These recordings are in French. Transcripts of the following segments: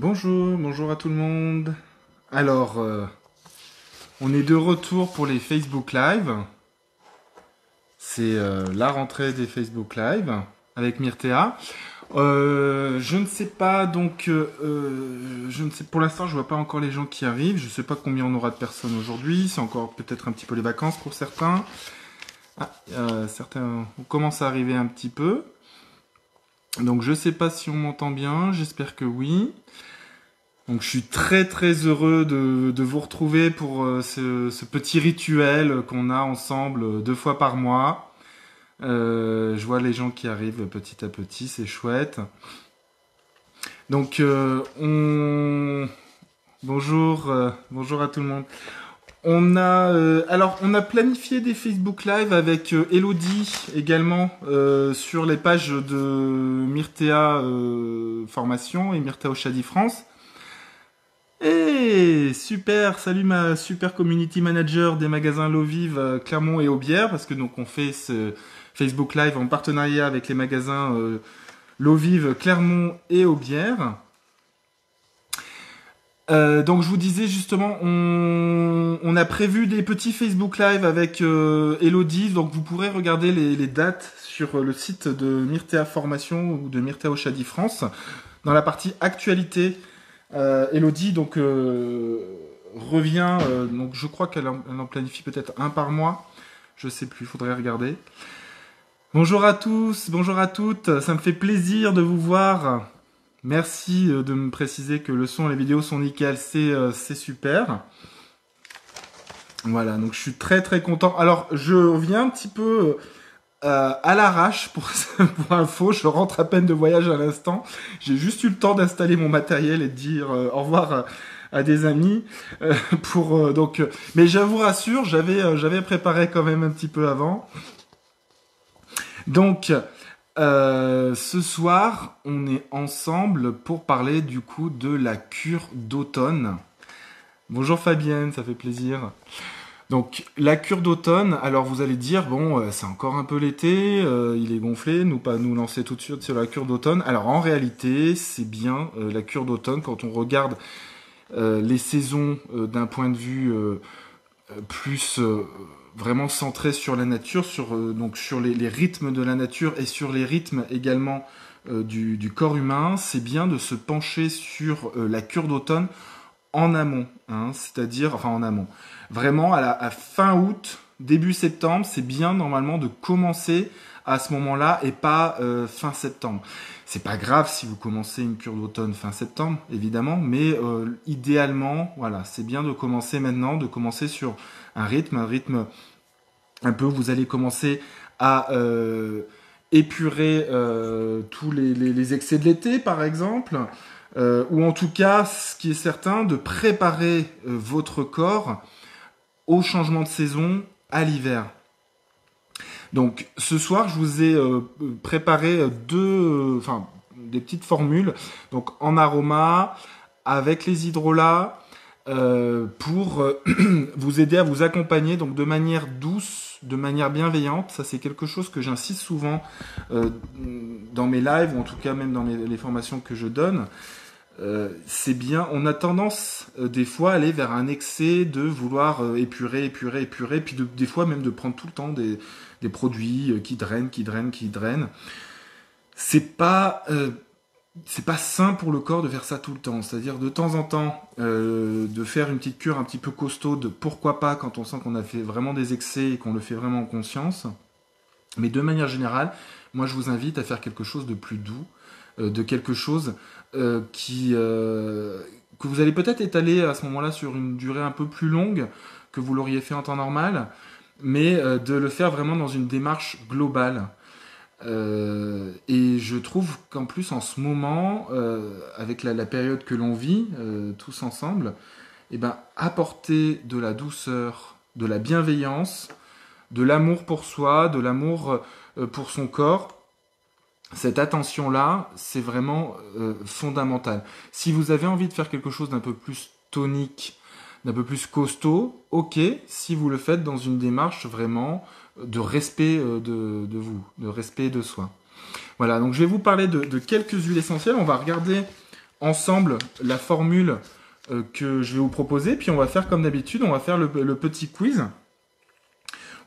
Bonjour, bonjour à tout le monde. Alors, on est de retour pour les Facebook Live. C'est la rentrée des Facebook Live avec Myrtea. Je ne sais pas, je ne sais, pour l'instant, je vois pas encore les gens qui arrivent. Je ne sais pas combien on aura de personnes aujourd'hui. C'est encore peut-être un petit peu les vacances pour certains. Ah, certains commencent à arriver un petit peu. Donc, je ne sais pas si on m'entend bien. J'espère que oui. Donc je suis très très heureux de vous retrouver pour ce petit rituel qu'on a ensemble 2 fois par mois. Je vois les gens qui arrivent petit à petit, c'est chouette. Donc bonjour, bonjour à tout le monde. On a planifié des Facebook Live avec Elodie également sur les pages de Myrtea Formation et Myrtea Oshadi France. Hey, super, salut ma super community manager des magasins Lovive, Clermont et Aubière, parce que donc on fait ce Facebook Live en partenariat avec les magasins Lovive, Clermont et Aubière. Donc je vous disais justement, on a prévu des petits Facebook Live avec Elodie, donc vous pourrez regarder les dates sur le site de Myrtea Formation ou de Myrtea Oshadi France, dans la partie actualité. Elodie donc revient, donc je crois qu'elle en planifie peut-être un par mois, je sais plus, il faudrait regarder. Bonjour à tous, bonjour à toutes, ça me fait plaisir de vous voir. Merci de me préciser que le son et les vidéos sont nickel, c'est super. Voilà, donc je suis très très content. Alors je reviens un petit peu à l'arrache pour, pour info, je rentre à peine de voyage à l'instant. J'ai juste eu le temps d'installer mon matériel et de dire au revoir à des amis. Mais je vous rassure, j'avais préparé quand même un petit peu avant. Donc, ce soir, on est ensemble pour parler du coup de la cure d'automne. Bonjour Fabienne, ça fait plaisir. Donc la cure d'automne, alors vous allez dire, bon, c'est encore un peu l'été, il est gonflé, nous pas nous lancer tout de suite sur la cure d'automne. Alors en réalité, c'est bien la cure d'automne quand on regarde les saisons d'un point de vue plus vraiment centré sur la nature, donc sur les rythmes de la nature et sur les rythmes également du corps humain. C'est bien de se pencher sur la cure d'automne en amont, hein, c'est-à-dire, enfin en amont, vraiment à fin août, début septembre, c'est bien normalement de commencer à ce moment-là et pas fin septembre. C'est pas grave si vous commencez une cure d'automne fin septembre, évidemment, mais idéalement, voilà, c'est bien de commencer maintenant, de commencer sur un rythme un peu, vous allez commencer à épurer tous les excès de l'été, par exemple. Ou en tout cas, ce qui est certain, de préparer votre corps au changement de saison à l'hiver. Donc ce soir, je vous ai préparé des petites formules, donc en aroma, avec les hydrolats, pour vous aider à vous accompagner donc de manière douce, de manière bienveillante. Ça, c'est quelque chose que j'insiste souvent dans mes lives, ou en tout cas même dans les formations que je donne. C'est bien, on a tendance des fois à aller vers un excès de vouloir épurer, puis des fois même de prendre tout le temps des produits qui drainent. C'est pas sain pour le corps de faire ça tout le temps. C'est-à-dire de temps en temps de faire une petite cure un petit peu costaude, pourquoi pas quand on sent qu'on a fait vraiment des excès et qu'on le fait vraiment en conscience. Mais de manière générale, moi je vous invite à faire quelque chose de plus doux, de quelque chose que vous allez peut-être étaler à ce moment-là sur une durée un peu plus longue que vous l'auriez fait en temps normal, mais de le faire vraiment dans une démarche globale. Et je trouve qu'en plus en ce moment, avec la période que l'on vit tous ensemble, eh ben, apporter de la douceur, de la bienveillance, de l'amour pour soi, de l'amour pour son corps, cette attention-là, c'est vraiment fondamental. Si vous avez envie de faire quelque chose d'un peu plus tonique, d'un peu plus costaud, ok, si vous le faites dans une démarche vraiment de respect de vous, de respect de soi. Voilà, donc je vais vous parler de quelques huiles essentielles. On va regarder ensemble la formule que je vais vous proposer, puis on va faire comme d'habitude, on va faire le petit quiz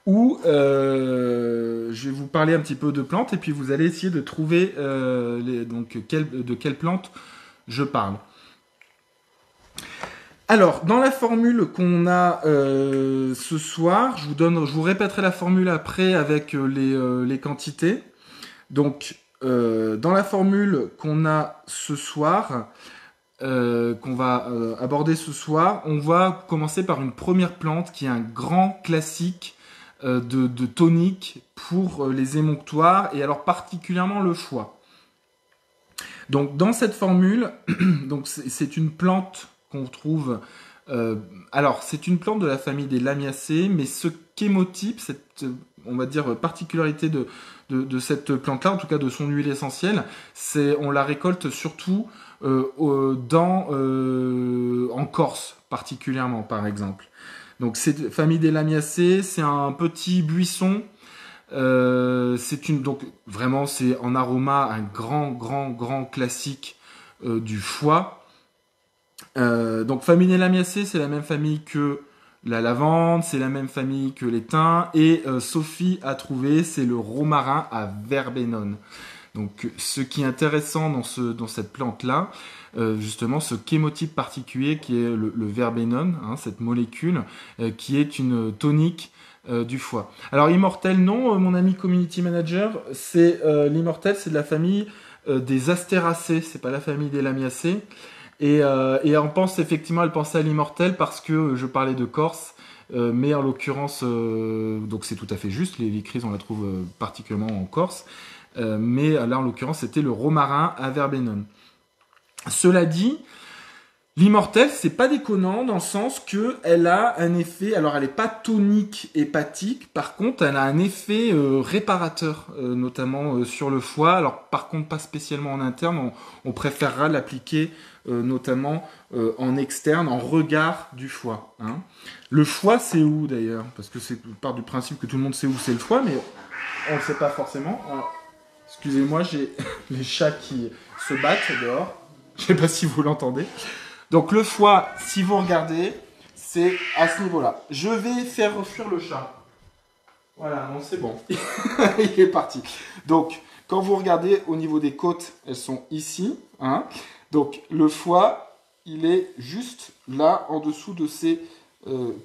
où je vais vous parler un petit peu de plantes et puis vous allez essayer de trouver de quelle plante je parle. Alors, dans la formule qu'on a ce soir, je vous répéterai la formule après avec les quantités. Donc, dans la formule qu'on a ce soir, qu'on va aborder ce soir, on va commencer par une première plante qui est un grand classique de tonique pour les émonctoires et alors particulièrement le foie. Donc dans cette formule, donc c'est une plante qu'on trouve. Alors c'est une plante de la famille des Lamiacées, mais ce chémotype, cette on va dire particularité de cette plante-là, en tout cas de son huile essentielle, on la récolte surtout en Corse particulièrement par exemple. Donc cette famille des Lamiacées, c'est un petit buisson. Donc vraiment c'est en aroma un grand classique du foie. Donc famille des Lamiacées, c'est la même famille que la lavande, c'est la même famille que les thym, et Sophie a trouvé, c'est le romarin à verbenone. Donc ce qui est intéressant dans cette plante-là, justement ce chémotype particulier qui est le verbenone, hein, cette molécule qui est une tonique du foie. Alors Immortel, non, mon ami community manager, c'est l'Immortel, c'est de la famille des Astéracées, c'est pas la famille des Lamiacées. Et on pense effectivement, elle pensait à l'Immortel parce que je parlais de Corse, mais en l'occurrence, donc c'est tout à fait juste, les crises on la trouve particulièrement en Corse, mais là en l'occurrence c'était le romarin à verbenone. Cela dit, l'Immortel, c'est pas déconnant dans le sens que elle a un effet, alors elle est pas tonique hépatique, par contre elle a un effet réparateur, notamment sur le foie. Alors par contre pas spécialement en interne, on préférera l'appliquer notamment en externe, en regard du foie. Hein. Le foie, c'est où d'ailleurs? Parce que c'est part du principe que tout le monde sait où c'est le foie, mais on ne le sait pas forcément. Excusez-moi, j'ai les chats qui se battent dehors. Je ne sais pas si vous l'entendez. Donc le foie, si vous regardez, c'est à ce niveau-là. Je vais faire fuir le chat. Voilà, non, c'est bon. Il est parti. Donc, quand vous regardez au niveau des côtes, elles sont ici. Hein. Donc le foie, il est juste là, en dessous de ces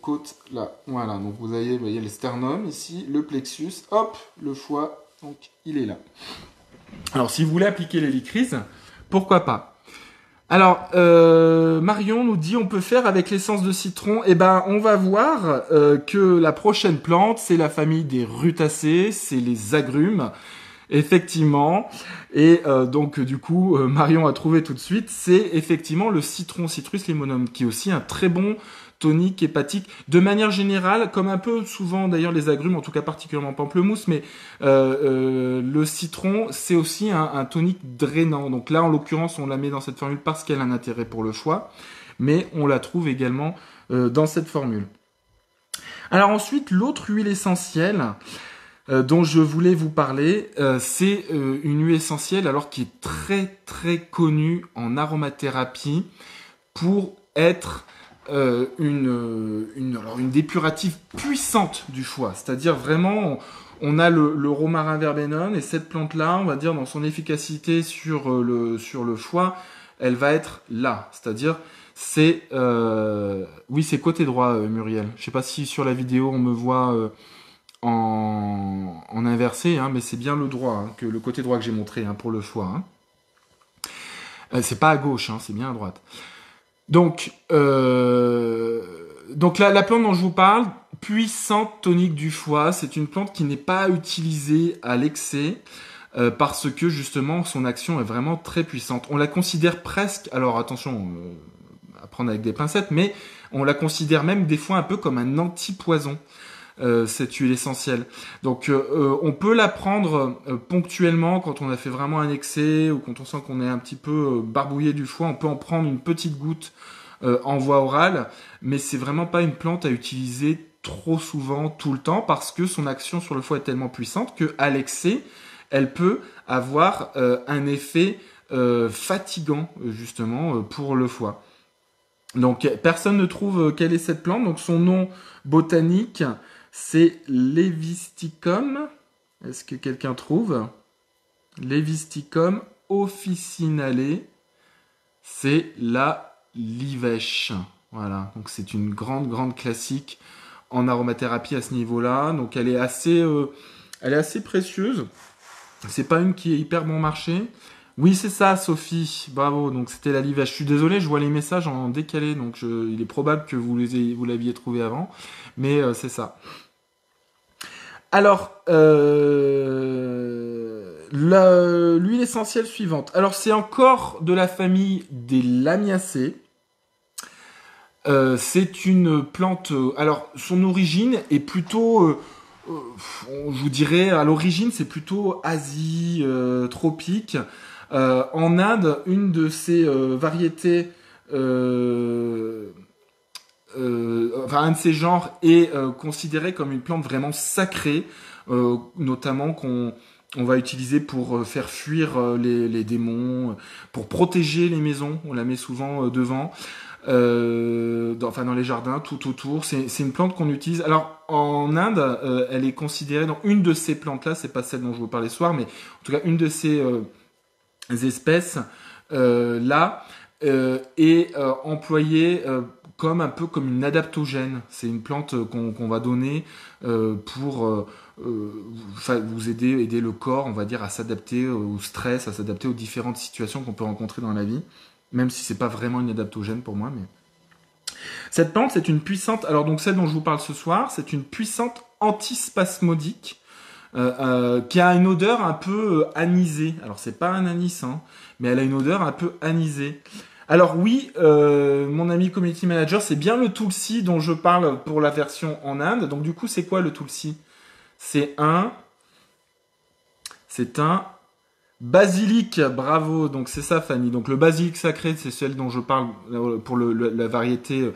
côtes-là. Voilà, donc vous voyez le sternum ici, le plexus, hop, le foie, donc il est là. Alors si vous voulez appliquer l'hélicryse, pourquoi pas? Alors, Marion nous dit on peut faire avec l'essence de citron. Eh ben, on va voir que la prochaine plante, c'est la famille des rutacées, c'est les agrumes. Effectivement, et donc du coup Marion a trouvé tout de suite, c'est effectivement le citron Citrus limonum qui est aussi un très bon tonique hépatique de manière générale, comme un peu souvent d'ailleurs les agrumes, en tout cas particulièrement pamplemousse, mais le citron c'est aussi un tonique drainant. Donc là en l'occurrence on la met dans cette formule parce qu'elle a un intérêt pour le foie, mais on la trouve également dans cette formule. Alors ensuite l'autre huile essentielle dont je voulais vous parler, c'est une huile essentielle alors qui est très connue en aromathérapie pour être une dépurative puissante du foie. C'est-à-dire vraiment, on a le romarin verbenone et cette plante-là, on va dire dans son efficacité sur le foie, elle va être là. C'est-à-dire, oui, c'est côté droit, Muriel. Je sais pas si sur la vidéo on me voit en inversé, hein, mais c'est bien le droit, hein, que le côté droit que j'ai montré hein, pour le foie. Hein. C'est pas à gauche, hein, c'est bien à droite. Donc la plante dont je vous parle, puissante tonique du foie, c'est une plante qui n'est pas utilisée à l'excès parce que justement son action est vraiment très puissante. On la considère presque, alors attention, à prendre avec des pincettes, mais on la considère même des fois un peu comme un antipoison. Cette huile essentielle. Donc on peut la prendre ponctuellement quand on a fait vraiment un excès ou quand on sent qu'on est un petit peu barbouillé du foie, on peut en prendre une petite goutte en voie orale, mais c'est vraiment pas une plante à utiliser trop souvent tout le temps parce que son action sur le foie est tellement puissante que à l'excès, elle peut avoir un effet fatigant justement pour le foie. Donc personne ne trouve quelle est cette plante. Donc son nom botanique, c'est Levisticum. Est-ce que quelqu'un trouve? Levisticum officinale. C'est la livèche. Voilà, donc c'est une grande classique en aromathérapie à ce niveau-là. Donc elle est assez précieuse. C'est pas une qui est hyper bon marché. Oui, c'est ça, Sophie. Bravo. Donc c'était la livèche. Je suis désolé, je vois les messages en décalé, donc il est probable que vous l'aviez trouvé avant, mais c'est ça. Alors, l'huile essentielle suivante. Alors, c'est encore de la famille des Lamiacées. C'est une plante. Alors, son origine est plutôt. Je vous dirais, à l'origine, c'est plutôt Asie, tropique. En Inde, une de ces variétés. Enfin, un de ces genres est considéré comme une plante vraiment sacrée, notamment qu'on va utiliser pour faire fuir les démons, pour protéger les maisons. On la met souvent devant, dans les jardins, tout autour. C'est une plante qu'on utilise. Alors en Inde, elle est considérée. Donc une de ces plantes-là, c'est pas celle dont je vous parlais ce soir, mais en tout cas une de ces espèces là est employée comme un peu comme une adaptogène. C'est une plante qu'on va donner pour vous aider le corps, on va dire, à s'adapter au stress, à s'adapter aux différentes situations qu'on peut rencontrer dans la vie, même si c'est pas vraiment une adaptogène pour moi. Mais cette plante, c'est une puissante. Alors donc celle dont je vous parle ce soir, c'est une puissante antispasmodique. Qui a une odeur un peu anisée. Alors c'est pas un anis, hein, mais elle a une odeur un peu anisée. Alors oui, mon ami community manager, c'est bien le tulsi dont je parle pour la version en Inde. Donc du coup, c'est quoi le tulsi? C'est un basilic. Bravo. Donc c'est ça, Fanny. Donc le basilic sacré, c'est celle dont je parle pour la variété,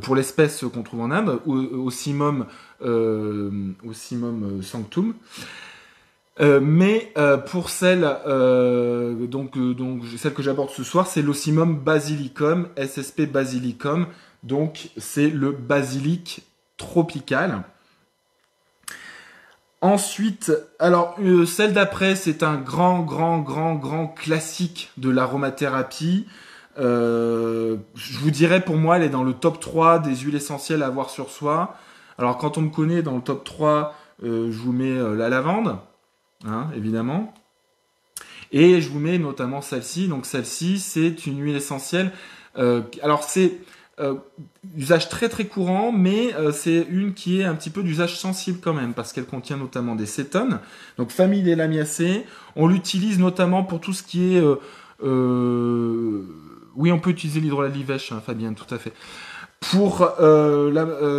pour l'espèce qu'on trouve en Inde, Ocimum sanctum. Mais pour celle donc celle que j'aborde ce soir, c'est l'Ocimum basilicum, SSP basilicum. Donc c'est le basilic tropical. Ensuite, alors celle d'après, c'est un grand classique de l'aromathérapie. Je vous dirais, pour moi, elle est dans le top 3 des huiles essentielles à avoir sur soi. Alors quand on me connaît, dans le top 3, je vous mets la lavande. Hein, évidemment. Et je vous mets notamment celle-ci. Donc celle-ci, c'est une huile essentielle. Alors c'est usage très courant, mais c'est une qui est un petit peu d'usage sensible quand même, parce qu'elle contient notamment des cétones. Donc famille des Lamiacées. On l'utilise notamment pour tout ce qui est... oui, on peut utiliser l'hydrolat de livèche, hein, Fabienne, tout à fait. Pour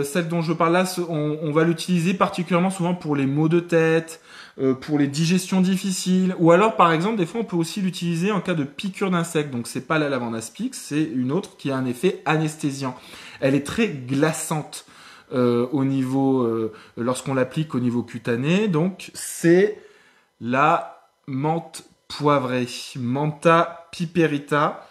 celle dont je parle là, on va l'utiliser particulièrement souvent pour les maux de tête, pour les digestions difficiles, ou alors par exemple des fois on peut aussi l'utiliser en cas de piqûre d'insectes. Donc c'est pas la lavande aspix, c'est une autre qui a un effet anesthésiant. Elle est très glaçante au niveau lorsqu'on l'applique au niveau cutané. Donc c'est la menthe poivrée, Mentha piperita.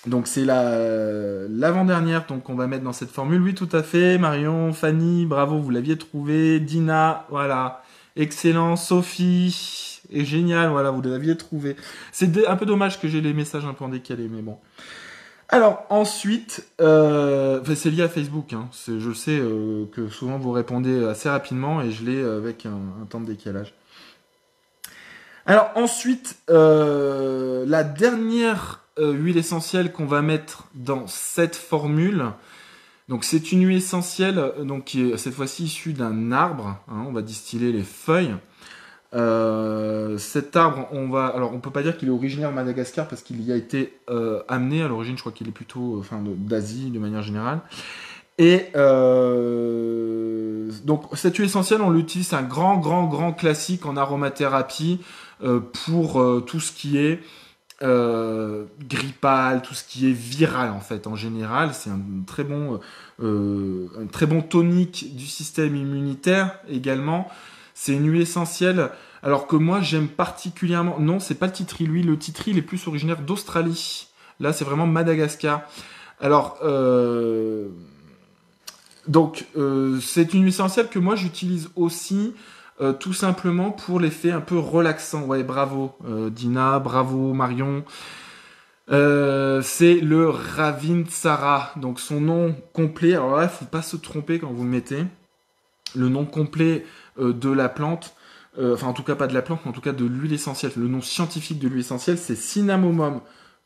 Donc c'est l'avant-dernière qu'on va mettre dans cette formule. Oui, tout à fait. Marion, Fanny, bravo, vous l'aviez trouvé. Dina, voilà. Excellent. Sophie, et génial, voilà, vous l'aviez trouvé. C'est un peu dommage que j'ai les messages un peu en décalé, mais bon. Alors ensuite, c'est lié à Facebook. Hein. Je sais que souvent vous répondez assez rapidement et je l'ai avec un temps de décalage. Alors ensuite, la dernière huile essentielle qu'on va mettre dans cette formule, donc c'est une huile essentielle donc qui est cette fois-ci issue d'un arbre. Hein, on va distiller les feuilles. Cet arbre, on peut pas dire qu'il est originaire de Madagascar parce qu'il y a été amené à l'origine. Je crois qu'il est plutôt, d'Asie de manière générale. Et donc cette huile essentielle, on l'utilise, c'est un grand classique en aromathérapie pour tout ce qui est grippal, tout ce qui est viral en fait. En général, c'est un très bon tonique du système immunitaire également. C'est une huile essentielle Alors que moi, j'aime particulièrement... Non, c'est pas le titri, lui. Le titri, il est plus originaire d'Australie. Là, c'est vraiment Madagascar. Alors, c'est une huile essentielle que moi, j'utilise aussi tout simplement pour l'effet un peu relaxant. Ouais, bravo Dina, bravo Marion. C'est le Ravinsara. Donc, son nom complet... Alors là, il faut pas se tromper quand vous le mettez. Le nom complet de la plante... enfin, en tout cas, pas de la plante, mais en tout cas de l'huile essentielle. Le nom scientifique de l'huile essentielle, c'est Cinnamomum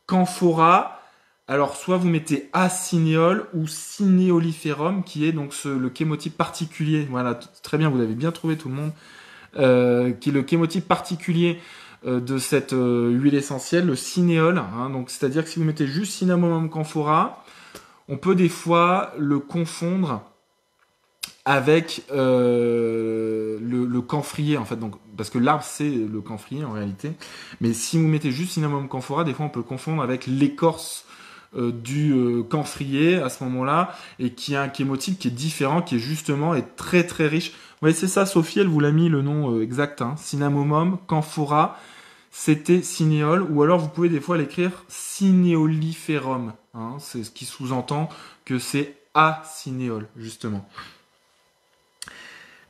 camphora. Alors, soit vous mettez Aciniol ou Cineoliferum, qui est donc le chémotype particulier. Voilà, très bien, vous avez bien trouvé tout le monde. Qui est le chémotype particulier de cette huile essentielle, le cinéol. Hein, donc, c'est-à-dire que si vous mettez juste Cinnamomum camphora, on peut des fois le confondre avec le camphrier en fait, donc parce que l'arbre c'est le camphrier en réalité, mais si vous mettez juste Cinnamomum camphora, des fois on peut le confondre avec l'écorce du camphrier à ce moment-là, et qui a un chémotype qui est différent, qui est justement est très très riche. Vous voyez, c'est ça, Sophie, elle vous l'a mis le nom exact, hein. Cinnamomum camphora, c'était cinéole, ou alors vous pouvez des fois l'écrire cineoliferum, hein, c'est ce qui sous-entend que c'est acinéole justement.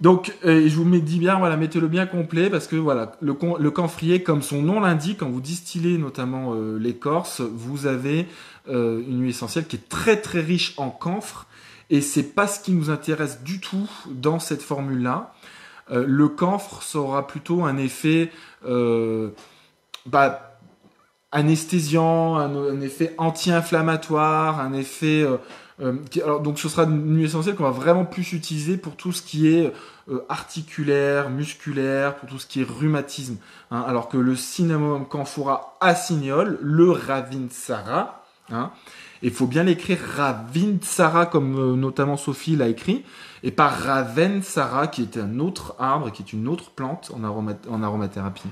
Donc, je vous dis bien, voilà, mettez-le bien complet, parce que voilà, le camphrier, comme son nom l'indique, quand vous distillez notamment l'écorce, vous avez une huile essentielle qui est très très riche en camphre, et c'est pas ce qui nous intéresse du tout dans cette formule-là. Le camphre, ça aura plutôt un effet bah, anesthésiant, un effet anti-inflammatoire, un effet... alors, donc ce sera une huile essentielle qu'on va vraiment plus utiliser pour tout ce qui est articulaire, musculaire, pour tout ce qui est rhumatisme. Hein, alors que le Cinnamomum camphora aciniol, le Ravinsara, hein, il faut bien l'écrire Ravinsara comme notamment Sophie l'a écrit, et pas Ravensara qui est un autre arbre, qui est une autre plante en aromathérapie.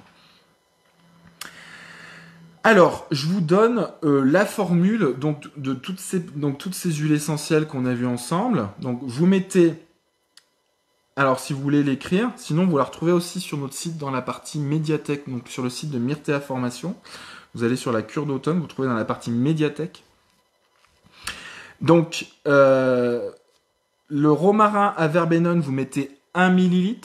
Alors, je vous donne la formule donc, de toutes ces huiles essentielles qu'on a vues ensemble. Donc, vous mettez... Alors, si vous voulez l'écrire, sinon vous la retrouvez aussi sur notre site dans la partie médiathèque, donc sur le site de Myrtea Formation. Vous allez sur la cure d'automne, vous trouvez dans la partie médiathèque. Donc, le romarin à verbenone, vous mettez 1 ml.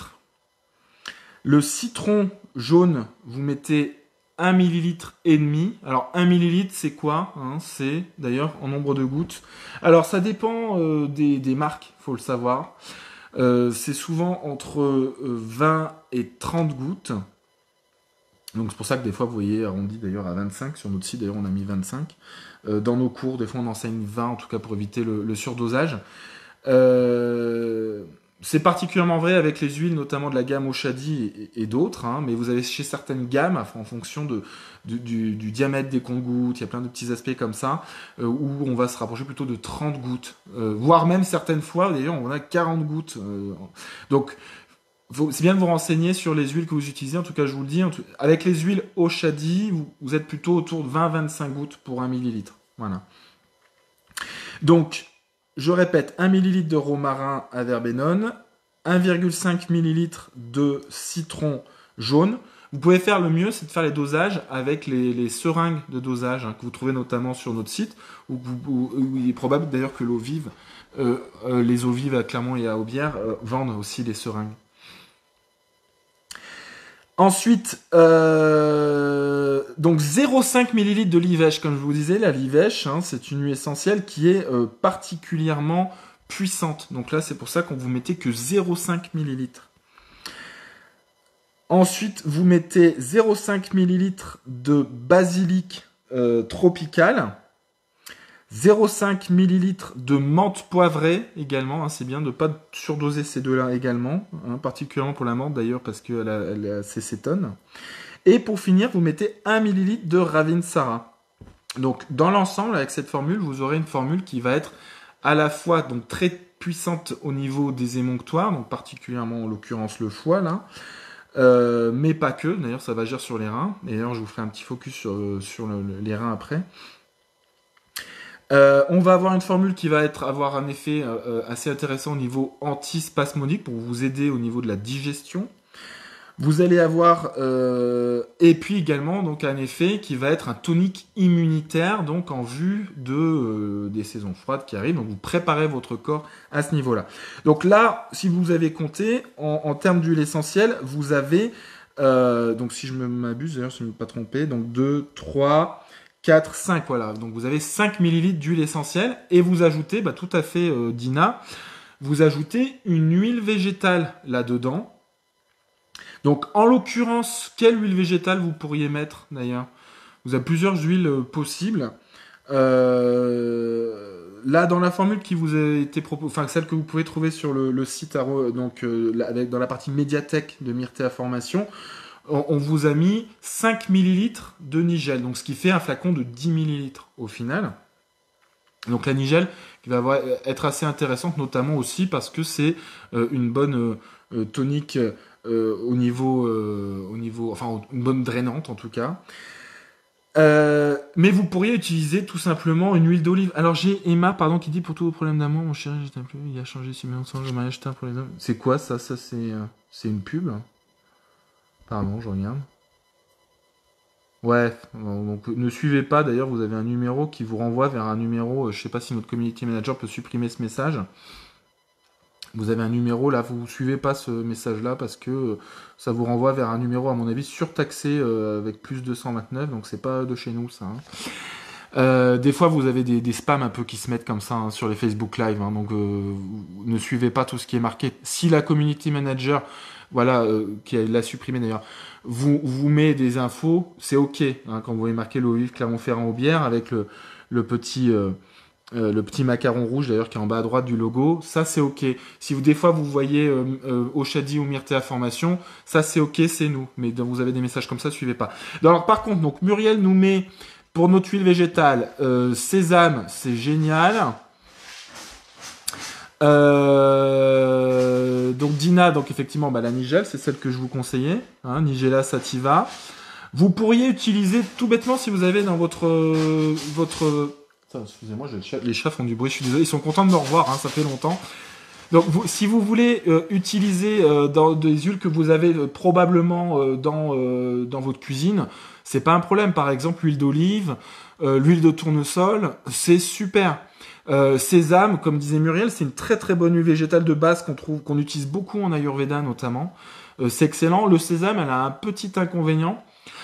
Le citron jaune, vous mettez 1 millilitre et demi. Alors 1 millilitre c'est quoi, hein? C'est d'ailleurs en nombre de gouttes. Alors ça dépend des marques, faut le savoir. C'est souvent entre 20 et 30 gouttes. Donc c'est pour ça que des fois vous voyez arrondi d'ailleurs à 25. Sur notre site d'ailleurs on a mis 25. Dans nos cours des fois on enseigne 20 en tout cas pour éviter le surdosage. C'est particulièrement vrai avec les huiles, notamment de la gamme Oshadi et d'autres, hein, mais vous avez chez certaines gammes, en fonction du diamètre des comptes-gouttes, il y a plein de petits aspects comme ça, où on va se rapprocher plutôt de 30 gouttes, voire même certaines fois, d'ailleurs, on a 40 gouttes. Donc, c'est bien de vous renseigner sur les huiles que vous utilisez, en tout cas, je vous le dis, avec les huiles Oshadi, vous êtes plutôt autour de 20-25 gouttes pour 1 millilitre. Voilà. Donc, je répète, 1 ml de romarin à verbenone, 1,5 ml de citron jaune. Vous pouvez faire le mieux, c'est de faire les dosages avec les seringues de dosage, hein, que vous trouvez notamment sur notre site, où il est probable d'ailleurs que l'eau vive, les eaux vives à Clermont et à Aubière vendent aussi des seringues. Ensuite, donc 0,5 ml de livèche, comme je vous disais, la livèche, hein, c'est une huile essentielle qui est particulièrement puissante. Donc là, c'est pour ça qu'on vous mettez que 0,5 ml. Ensuite, vous mettez 0,5 ml de basilic tropical, 0,5 ml de menthe poivrée également, hein, c'est bien de ne pas surdoser ces deux-là également, hein, particulièrement pour la menthe d'ailleurs parce qu'elle a ses cétones. Et pour finir, vous mettez 1 ml de Ravinsara. Donc dans l'ensemble, avec cette formule, vous aurez une formule qui va être à la fois donc, très puissante au niveau des émonctoires, donc particulièrement en l'occurrence le foie là, mais pas que, d'ailleurs ça va agir sur les reins, et d'ailleurs je vous ferai un petit focus sur les reins après. On va avoir une formule qui va avoir un effet assez intéressant au niveau antispasmodique pour vous aider au niveau de la digestion. Vous allez avoir et puis également donc un effet qui va être un tonique immunitaire donc en vue des saisons froides qui arrivent. Donc vous préparez votre corps à ce niveau-là. Donc là, si vous avez compté en termes d'huile essentielle, vous avez donc si je ne m'abuse d'ailleurs, si je ne me suis pas trompé, donc 2, 3, 4, 5, voilà. Donc vous avez 5 millilitres d'huile essentielle et vous ajoutez, bah, tout à fait Dina, vous ajoutez une huile végétale là-dedans. Donc, en l'occurrence, quelle huile végétale vous pourriez mettre d'ailleurs? Vous avez plusieurs huiles possibles. Là, dans la formule qui vous a été proposée, enfin celle que vous pouvez trouver sur le site, donc dans la partie médiathèque de Myrtea Formation, on vous a mis 5 millilitres de Nigel, donc ce qui fait un flacon de 10 millilitres au final. Donc la Nigel qui va être assez intéressante, notamment aussi parce que c'est une bonne tonique au niveau, enfin une bonne drainante en tout cas. Mais vous pourriez utiliser tout simplement une huile d'olive. Alors j'ai Emma, pardon, qui dit pour tous vos problèmes d'amour, mon chéri, j'étais un peu, il a changé si ensemble, le mariage teint pour les hommes. C'est quoi ça? Ça c'est une pub. Pardon, je regarde. Ouais, donc ne suivez pas. D'ailleurs, vous avez un numéro qui vous renvoie vers un numéro. Je sais pas si notre community manager peut supprimer ce message. Vous avez un numéro là, vous ne suivez pas ce message-là parce que ça vous renvoie vers un numéro, à mon avis, surtaxé avec plus 229, donc c'est pas de chez nous ça. Des fois, vous avez des spams un peu qui se mettent comme ça sur les Facebook Live, donc ne suivez pas tout ce qui est marqué. Si la community manager, voilà, qui l'a supprimé d'ailleurs, vous met des infos, c'est ok. Quand vous voyez marqué l'eau vive Clermont-Ferrand-Aubière avec le petit macaron rouge d'ailleurs qui est en bas à droite du logo, ça c'est ok. Si des fois vous voyez Oshadi ou Myrtea Formation, ça c'est ok, c'est nous. Mais vous avez des messages comme ça, suivez pas. Alors par contre, donc Muriel nous met pour notre huile végétale sésame, c'est génial. Donc Dina, donc effectivement, la Nigel, c'est celle que je vous conseillais, Nigella sativa. Vous pourriez utiliser tout bêtement si vous avez dans votre excusez-moi, les chats font du bruit, je suis désolé, ils sont contents de me revoir, ça fait longtemps. Donc, si vous voulez utiliser dans des huiles que vous avez probablement dans votre cuisine, c'est pas un problème. Par exemple, l'huile d'olive, l'huile de tournesol, c'est super. Sésame, comme disait Muriel, c'est une très très bonne huile végétale de base qu'on utilise beaucoup en Ayurveda notamment. C'est excellent. Le sésame, elle a un petit inconvénient.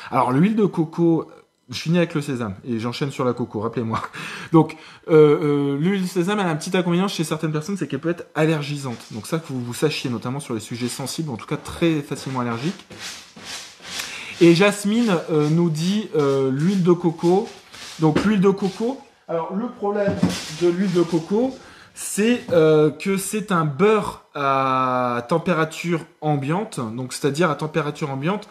Alors, l'huile de coco, je finis avec le sésame et j'enchaîne sur la coco, rappelez-moi. Donc, l'huile de sésame, elle a un petit inconvénient chez certaines personnes, c'est qu'elle peut être allergisante. Donc ça, que vous sachiez, notamment sur les sujets sensibles, en tout cas très facilement allergiques. Et Jasmine nous dit l'huile de coco. Donc l'huile de coco, alors le problème de l'huile de coco, c'est que c'est un beurre à température ambiante. Donc c'est-à-dire à température ambiante,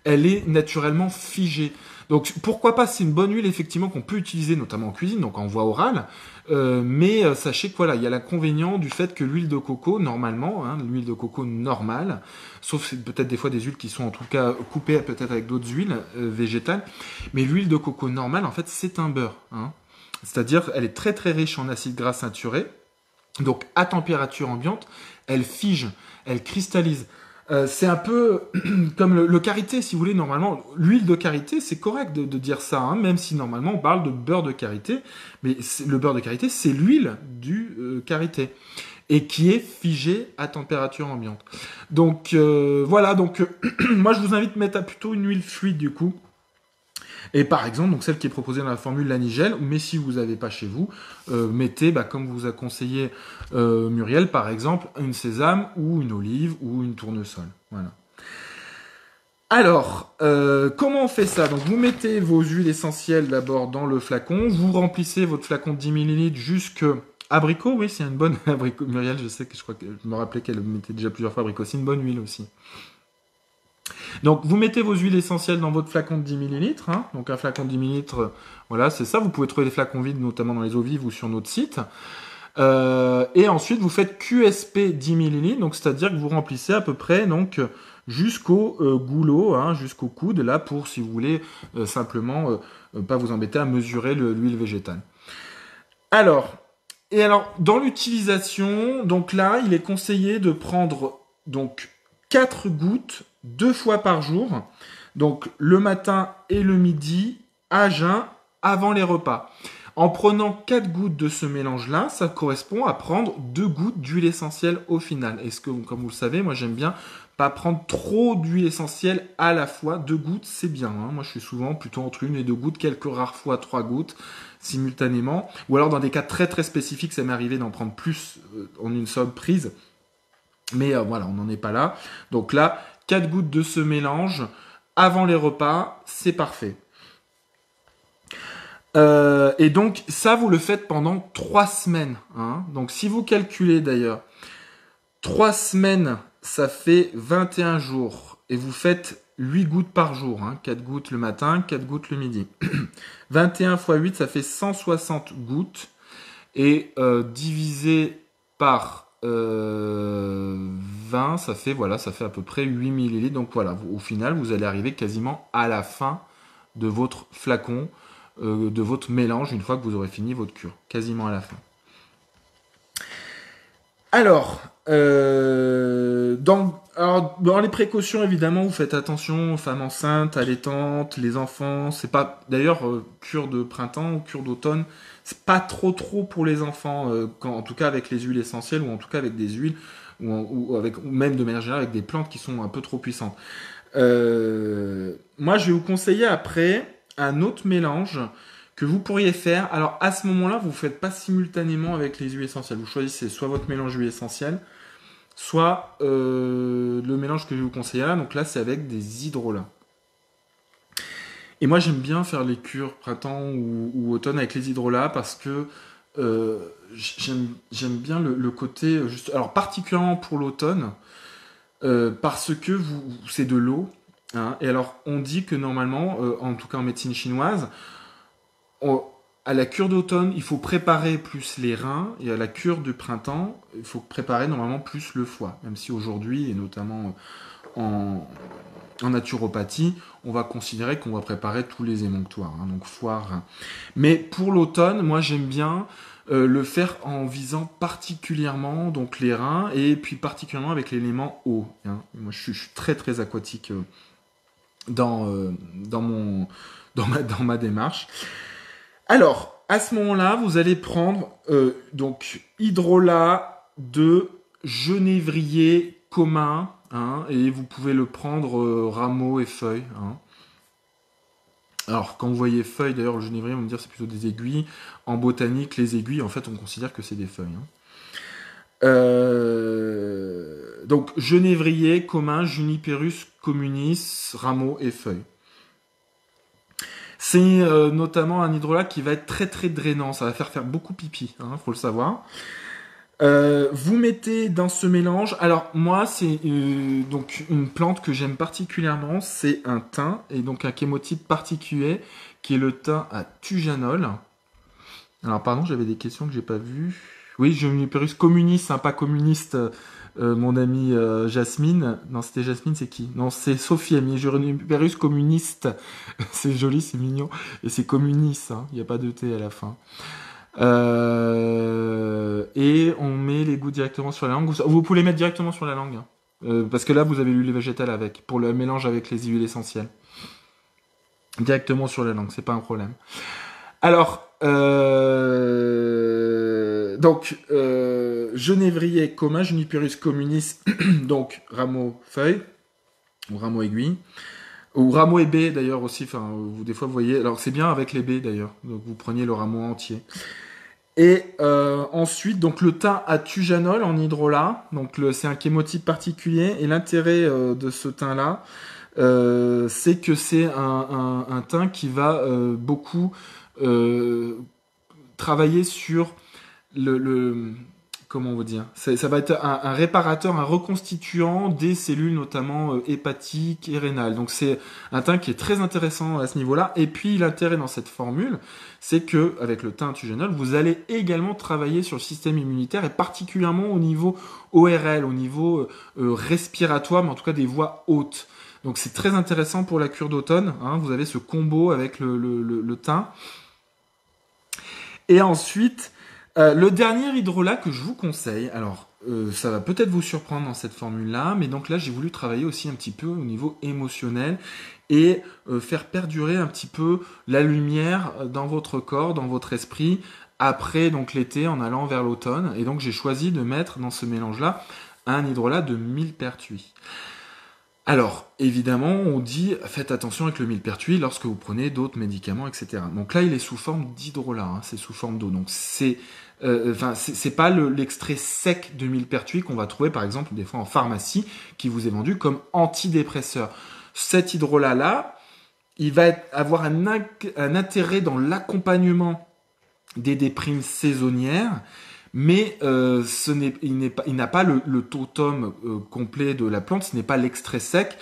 elle est naturellement figée. Donc pourquoi pas, c'est une bonne huile effectivement qu'on peut utiliser notamment en cuisine, donc en voie orale, mais sachez que voilà, il y a l'inconvénient du fait que l'huile de coco, normalement, l'huile de coco normale, sauf peut-être des fois des huiles qui sont en tout cas coupées peut-être avec d'autres huiles végétales, mais l'huile de coco normale, en fait, c'est un beurre. C'est-à-dire, elle est très très riche en acides gras saturés, donc à température ambiante, elle fige, elle cristallise. C'est un peu comme le karité, si vous voulez, normalement. L'huile de karité, c'est correct de dire ça, même si normalement on parle de beurre de karité. Mais le beurre de karité, c'est l'huile du karité. Et qui est figée à température ambiante. Donc voilà, donc moi je vous invite à mettre plutôt une huile fluide du coup. Et par exemple, donc celle qui est proposée dans la formule la Nigel, mais si vous n'avez pas chez vous, mettez, comme vous a conseillé Muriel, par exemple, une sésame ou une olive ou une tournesol. Voilà. Alors, comment on fait ça? Donc, vous mettez vos huiles essentielles d'abord dans le flacon, vous remplissez votre flacon de 10 ml jusque abricot. Oui, c'est une bonne abricot. Muriel, je crois que je me rappelais qu'elle mettait déjà plusieurs fois abricot. C'est une bonne huile aussi. Donc, vous mettez vos huiles essentielles dans votre flacon de 10 ml. Donc, un flacon de 10 ml, voilà, c'est ça. Vous pouvez trouver des flacons vides, notamment dans les eaux vives ou sur notre site. Et ensuite, vous faites QSP 10 ml. Donc, c'est-à-dire que vous remplissez à peu près donc jusqu'au goulot, jusqu'au coude, là, pour, si vous voulez, simplement pas vous embêter à mesurer l'huile végétale. Alors, dans l'utilisation, donc là, il est conseillé de prendre donc 4 gouttes 2 fois par jour, donc le matin et le midi, à jeun, avant les repas. En prenant 4 gouttes de ce mélange-là, ça correspond à prendre 2 gouttes d'huile essentielle au final. Est-ce que, comme vous le savez, moi j'aime bien pas prendre trop d'huile essentielle à la fois. 2 gouttes, c'est bien. Hein. Moi je suis souvent plutôt entre 1 et 2 gouttes, quelques rares fois 3 gouttes simultanément. Ou alors dans des cas très très spécifiques, ça m'est arrivé d'en prendre plus en une seule prise. Mais voilà, on n'en est pas là. Donc là, 4 gouttes de ce mélange avant les repas, c'est parfait. Et donc, ça, vous le faites pendant 3 semaines. Hein. Donc, si vous calculez d'ailleurs, 3 semaines, ça fait 21 jours. Et vous faites 8 gouttes par jour. Hein. 4 gouttes le matin, 4 gouttes le midi. 21 fois 8, ça fait 160 gouttes. Et divisé par 20, ça fait à peu près 8 millilitres. Donc voilà, au final, vous allez arriver quasiment à la fin de votre flacon, de votre mélange, une fois que vous aurez fini votre cure, quasiment à la fin. Alors, dans les précautions, évidemment, vous faites attention aux femmes enceintes, allaitantes, les enfants. C'est pas, d'ailleurs, cure de printemps ou cure d'automne, c'est pas trop pour les enfants, en tout cas avec les huiles essentielles ou en tout cas avec des huiles ou même de manière générale avec des plantes qui sont un peu trop puissantes. Moi, je vais vous conseiller après un autre mélange que vous pourriez faire. Alors, à ce moment-là, vous ne faites pas simultanément avec les huiles essentielles. Vous choisissez soit votre mélange d'huile essentielle, soit le mélange que je vais vous conseiller là. Donc là, c'est avec des hydrolats. Et moi, j'aime bien faire les cures printemps ou automne avec les hydrolats parce que j'aime bien le côté, juste, alors particulièrement pour l'automne, parce que c'est de l'eau. Hein, et alors, on dit que normalement, en tout cas en médecine chinoise, à la cure d'automne, il faut préparer plus les reins, et à la cure du printemps, il faut préparer normalement plus le foie. Même si aujourd'hui, et notamment en naturopathie, on va considérer qu'on va préparer tous les émonctoires, hein, donc foie, rein. Mais pour l'automne, moi j'aime bien le faire en visant particulièrement donc les reins, et puis particulièrement avec l'élément eau. Hein. Moi je suis très très aquatique dans ma démarche. Alors, à ce moment-là, vous allez prendre donc hydrolat de genévrier commun, hein, et vous pouvez le prendre rameaux et feuilles. Hein. Alors, quand vous voyez feuilles, d'ailleurs, le genévrier, on va me dire c'est plutôt des aiguilles. En botanique, les aiguilles, en fait, on considère que c'est des feuilles. Hein. Donc, genévrier commun, Juniperus communis, rameaux et feuilles. C'est notamment un hydrolat qui va être très très drainant, ça va faire beaucoup pipi, hein, faut le savoir. Vous mettez dans ce mélange, alors moi c'est donc une plante que j'aime particulièrement, c'est un thym, et donc un chémotype particulier qui est le thym à Thujanol. Alors pardon, j'avais des questions que j'ai pas vues. Oui, Juniperus communis, hein, pas communiste. Mon amie Jasmine. Non, c'était Jasmine, c'est qui? Non, c'est Sophie, amie Juniperus communiste. C'est joli, c'est mignon. Et c'est communiste, hein. Il n'y a pas de T à la fin. Et on met les gouttes directement sur la langue. Vous pouvez les mettre directement sur la langue. Hein. Parce que là, vous avez l'huile végétale avec, pour le mélange avec les huiles essentielles. Directement sur la langue, c'est pas un problème. Alors, donc, genévrier commun, Juniperus communis, donc rameau feuille, ou rameau aiguille, ou rameau et baie d'ailleurs aussi, enfin, des fois vous voyez, alors c'est bien avec les baies d'ailleurs, donc vous preniez le rameau entier. Et ensuite, donc le thym à Thujanol en hydrolat, donc c'est un chémotype particulier, et l'intérêt de ce thym-là, c'est que c'est un thym qui va beaucoup travailler sur comment on va dire, ça va être un réparateur, un reconstituant des cellules notamment hépatiques et rénales. Donc c'est un thym qui est très intéressant à ce niveau-là. Et puis l'intérêt dans cette formule, c'est que avec le thym Thujanol, vous allez également travailler sur le système immunitaire et particulièrement au niveau ORL, au niveau respiratoire, mais en tout cas des voies hautes. Donc c'est très intéressant pour la cure d'automne. Hein, vous avez ce combo avec le thym. Et ensuite, le dernier hydrolat que je vous conseille, alors ça va peut-être vous surprendre dans cette formule-là, mais donc là j'ai voulu travailler aussi un petit peu au niveau émotionnel et faire perdurer un petit peu la lumière dans votre corps, dans votre esprit, après donc l'été en allant vers l'automne. Et donc j'ai choisi de mettre dans ce mélange-là un hydrolat de millepertuis. Alors, évidemment, on dit faites attention avec le millepertuis lorsque vous prenez d'autres médicaments, etc. Donc là, il est sous forme d'hydrolat, hein, c'est sous forme d'eau. Donc c'est pas l'extrait sec de millepertuis qu'on va trouver par exemple des fois en pharmacie qui vous est vendu comme antidépresseur. Cet hydrolat-là, il va avoir un intérêt dans l'accompagnement des déprimes saisonnières, mais il n'a pas le totem complet de la plante, ce n'est pas l'extrait sec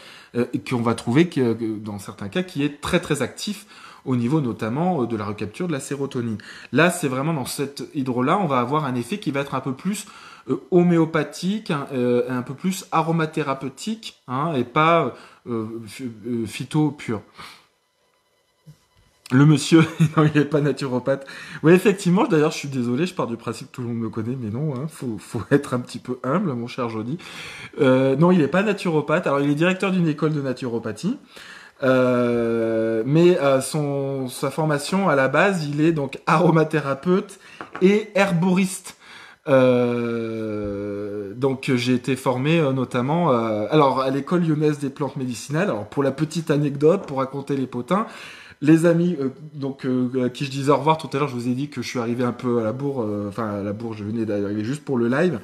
qu'on va trouver dans certains cas qui est très très actif au niveau notamment de la recapture de la sérotonine. Là, c'est vraiment dans cet hydrolat, on va avoir un effet qui va être un peu plus homéopathique, un peu plus aromathérapeutique, hein, et pas phyto pur. Le monsieur, non, il n'est pas naturopathe. Oui, effectivement, d'ailleurs, je suis désolé, je pars du principe que tout le monde me connaît, mais non, hein, faut être un petit peu humble, mon cher Jody. Non, il n'est pas naturopathe. Alors, il est directeur d'une école de naturopathie. Mais sa formation à la base, il est donc aromathérapeute et herboriste. Donc j'ai été formé notamment alors à l'école lyonnaise des plantes médicinales. Alors pour la petite anecdote, pour raconter les potins, les amis à qui je disais au revoir tout à l'heure, je vous ai dit que je suis arrivé un peu à la bourre, à la bourre, je venais d'arriver juste pour le live.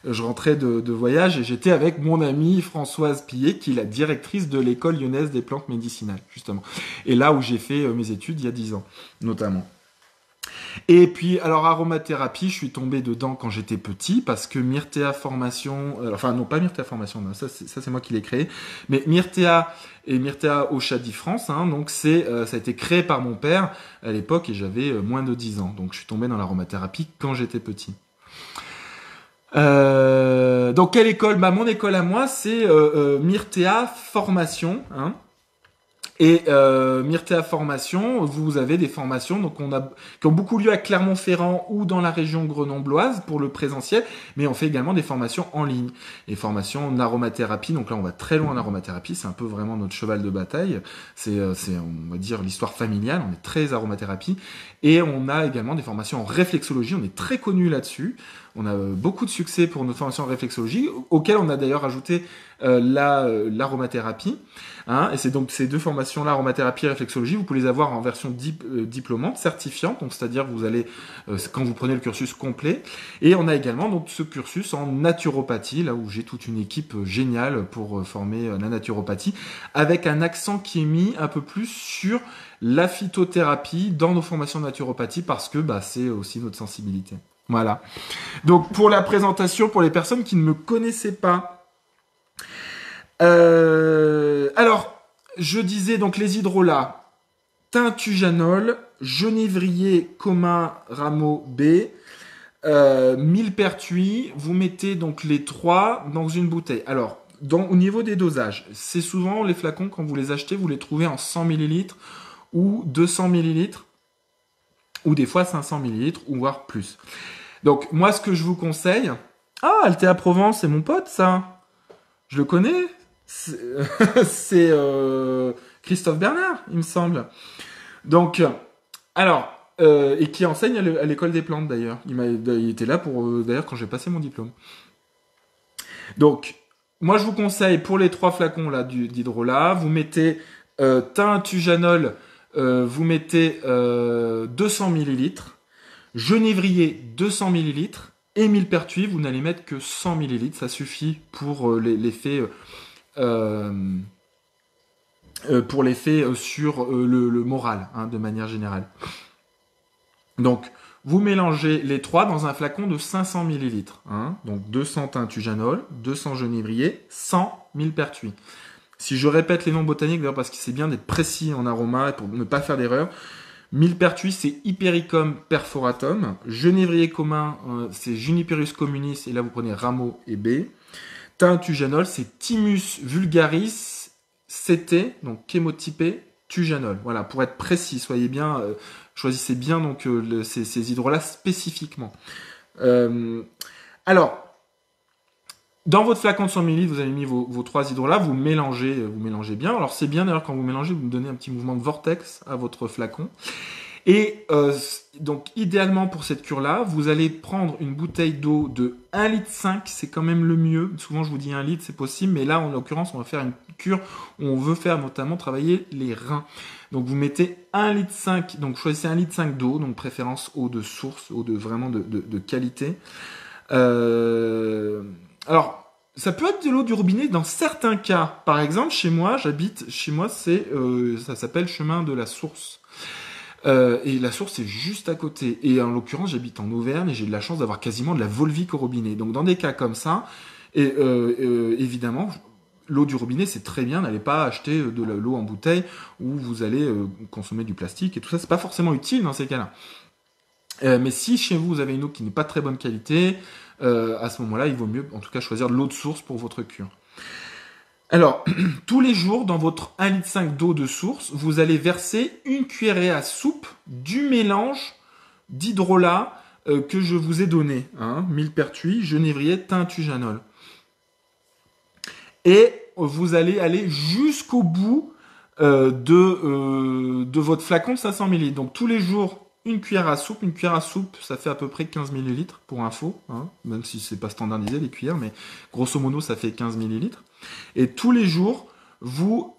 Je rentrais de voyage et j'étais avec mon amie Françoise Pillet, qui est la directrice de l'école lyonnaise des plantes médicinales, justement. Et là où j'ai fait mes études il y a 10 ans, notamment. Et puis, alors, aromathérapie, je suis tombé dedans quand j'étais petit, parce que Myrtea Formation, enfin, non, pas Myrtea Formation, non, ça c'est moi qui l'ai créé, mais Myrtea et Myrtea Oshadi France, hein, donc ça a été créé par mon père à l'époque et j'avais moins de 10 ans. Donc, je suis tombé dans l'aromathérapie quand j'étais petit. Donc quelle école? Bah mon école à moi c'est Myrtea Formation, hein. Et Myrtea Formation, vous avez des formations donc qui ont beaucoup lieu à Clermont-Ferrand ou dans la région grenobloise pour le présentiel, mais on fait également des formations en ligne, des formations en aromathérapie. Donc là on va très loin en aromathérapie, c'est un peu vraiment notre cheval de bataille. C'est on va dire l'histoire familiale, on est très aromathérapie et on a également des formations en réflexologie, on est très connu là-dessus. On a beaucoup de succès pour nos formations en réflexologie, auxquelles on a d'ailleurs ajouté l'aromathérapie. Hein, et c'est donc ces deux formations-là, aromathérapie et réflexologie, vous pouvez les avoir en version diplômante, certifiante, donc c'est-à-dire vous allez, quand vous prenez le cursus complet. Et on a également donc ce cursus en naturopathie, là où j'ai toute une équipe géniale pour former la naturopathie, avec un accent qui est mis un peu plus sur la phytothérapie dans nos formations de naturopathie, parce que c'est aussi notre sensibilité. Voilà. Donc pour la présentation, pour les personnes qui ne me connaissaient pas, alors je disais donc les hydrolats, thym-tujanol, genévrier commun rameau B, millepertuis. Vous mettez donc les trois dans une bouteille. Alors au niveau des dosages, c'est souvent les flacons quand vous les achetez, vous les trouvez en 100 ml ou 200 ml ou des fois 500 ml ou voire plus. Donc moi ce que je vous conseille, Altea Provence, c'est mon pote ça, je le connais, c'est Christophe Bernard il me semble. Donc alors et qui enseigne à l'école des plantes d'ailleurs, il était là pour d'ailleurs quand j'ai passé mon diplôme. Donc moi je vous conseille pour les 3 flacons là d'hydrolat, vous mettez thym-tujanol, vous mettez 200 ml, genévrier 200 ml et millepertuis, vous n'allez mettre que 100 ml, ça suffit pour l'effet sur le moral, hein, de manière générale. Donc vous mélangez les 3 dans un flacon de 500 ml, hein, donc 200 thym-tujanol, 200 genévrier, 100 millepertuis. Si je répète les noms botaniques, d'ailleurs parce que c'est bien d'être précis en aroma pour ne pas faire d'erreur. Millepertuis, c'est Hypericum perforatum. Genévrier commun, c'est Juniperus communis, et là vous prenez rameau et B. Thym-tujanol, c'est Thymus vulgaris CT, donc chémotypé tujanol. Voilà, pour être précis, soyez bien, choisissez bien donc ces hydrolats spécifiquement. Alors, Dans votre flacon de 100 ml, vous avez mis vos 3 hydrolats, vous mélangez bien. Alors c'est bien d'ailleurs quand vous mélangez, vous donnez un petit mouvement de vortex à votre flacon. Et donc idéalement pour cette cure-là, vous allez prendre une bouteille d'eau de 1,5 litre, c'est quand même le mieux. Souvent je vous dis 1 litre, c'est possible, mais là en l'occurrence on va faire une cure où on veut faire notamment travailler les reins. Donc vous mettez 1,5 litre, donc choisissez 1,5 litre d'eau, donc préférence eau de source, eau de vraiment de qualité. Alors, ça peut être de l'eau du robinet dans certains cas. Par exemple, chez moi, ça s'appelle chemin de la source. Et la source est juste à côté. Et en l'occurrence, j'habite en Auvergne et j'ai de la chance d'avoir quasiment de la Volvic au robinet. Donc dans des cas comme ça, évidemment, l'eau du robinet c'est très bien. N'allez pas acheter de l'eau en bouteille où vous allez consommer du plastique et tout ça. C'est pas forcément utile dans ces cas-là. Mais si chez vous avez une eau qui n'est pas de très bonne qualité, à ce moment-là, il vaut mieux en tout cas choisir de l'eau de source pour votre cure. Alors, tous les jours, dans votre 1,5 litre d'eau de source, vous allez verser une cuillerée à soupe du mélange d'hydrolat que je vous ai donné. Millepertuis, genévrier, thym, tujanol. Et vous allez aller jusqu'au bout de votre flacon de 500 ml. Donc tous les jours, une cuillère à soupe. Une cuillère à soupe, ça fait à peu près 15 ml pour info, même si c'est pas standardisé les cuillères, mais grosso modo ça fait 15 ml. Et tous les jours, vous